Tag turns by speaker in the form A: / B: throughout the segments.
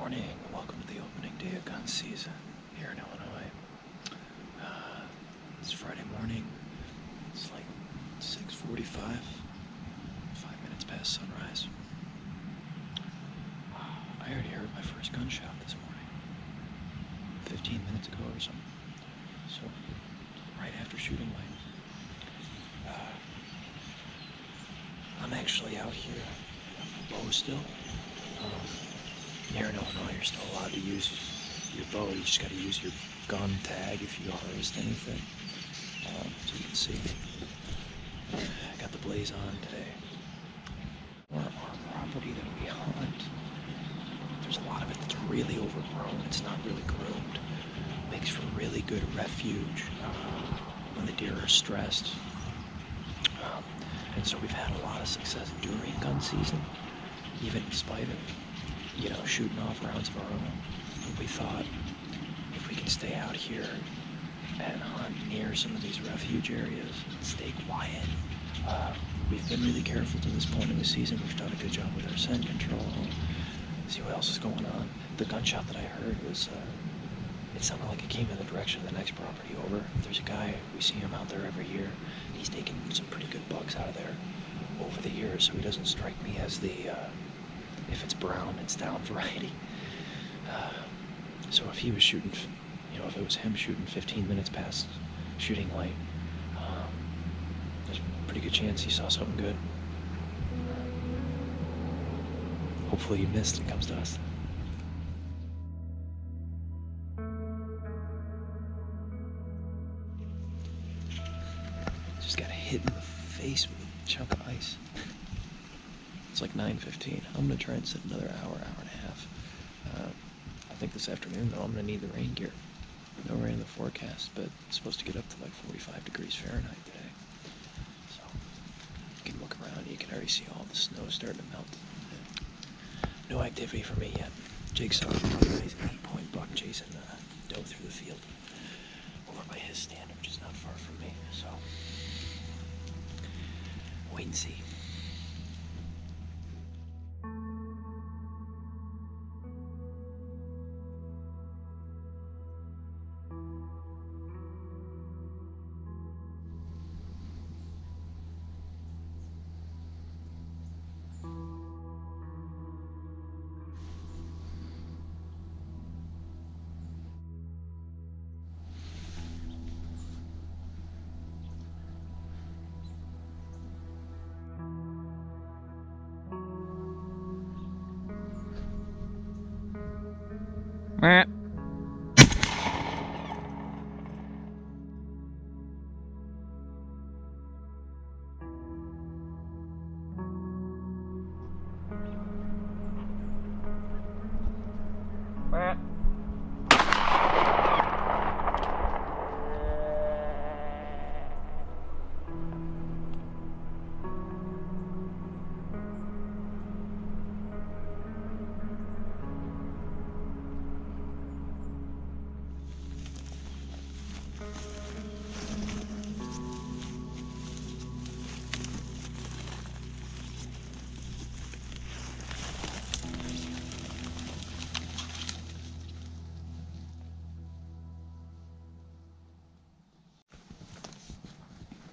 A: morning. Welcome to the opening day of gun season here in Illinois. It's Friday morning. It's like 6:45, 5 minutes past sunrise. I already heard my first gunshot this morning, 15 minutes ago or something. So, right after shooting light. I'm actually out here with my bow still. Here in Illinois, you're still allowed to use your bow. You just got to use your gun tag if you harvest anything. So you can see, I got the blaze on today. Our property that we hunt, there's a lot of it that's really overgrown. It's not really groomed. Makes for really good refuge when the deer are stressed. And so we've had a lot of success during gun season, even in spite of, shooting off rounds of our own. But we thought, if we can stay out here and hunt near some of these refuge areas and stay quiet, we've been really careful to this point in the season. We've done a good job with our scent control. See what else is going on. The gunshot that I heard was, it sounded like it came in the direction of the next property over. There's a guy, we see him out there every year. He's taken some pretty good bucks out of there over the years, so he doesn't strike me as the, if it's brown, it's down variety. So if he was shooting, if it was him shooting 15 minutes past shooting light, there's a pretty good chance he saw something good. Hopefully he missed and comes to us. Just got hit in the face with a chunk of ice. It's like 9:15. I'm gonna try and sit another hour and a half. I think this afternoon though I'm gonna need the rain gear. No rain in the forecast, but it's supposed to get up to like 45 degrees Fahrenheit today. So you can look around, you can already see all the snow starting to melt. No activity for me yet. Jake saw a nice 8-point buck chasing doe through the field over by his stand, which is not far from me. So wait and see.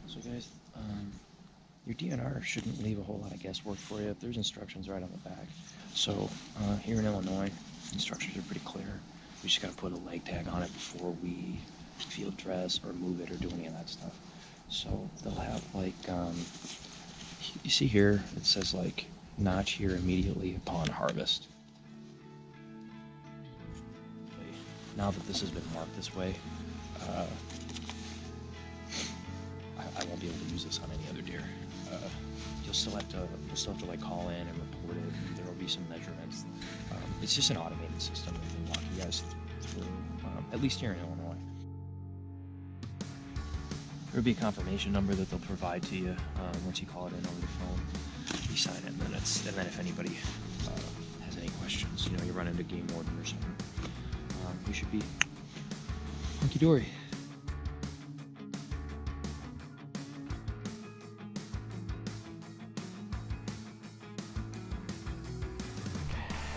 A: So guys, your DNR shouldn't leave a whole lot of guesswork for you. There's instructions right on the back. So here in Illinois, instructions are pretty clear. We just got to put a leg tag on it before we field dress or move it or do any of that stuff. So they'll have like, you see here, it says like notch here immediately upon harvest. Now that this has been marked this way, I won't be able to use this on any other deer. You'll still have to like call in and report it. And there will be some measurements. It's just an automated system that can walk you guys through, at least here in Illinois. There will be a confirmation number that they'll provide to you once you call it in over the phone. You sign it, and then if anybody has any questions, you run into game warden or something, you should be hunky dory.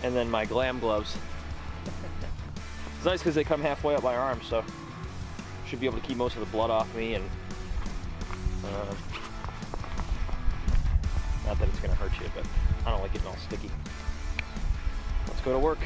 A: And then my glam gloves.
B: nice because they come halfway up my arm, so should be able to keep most of the blood off me, and not that it's gonna hurt you, but I don't like getting all sticky. Let's go to work.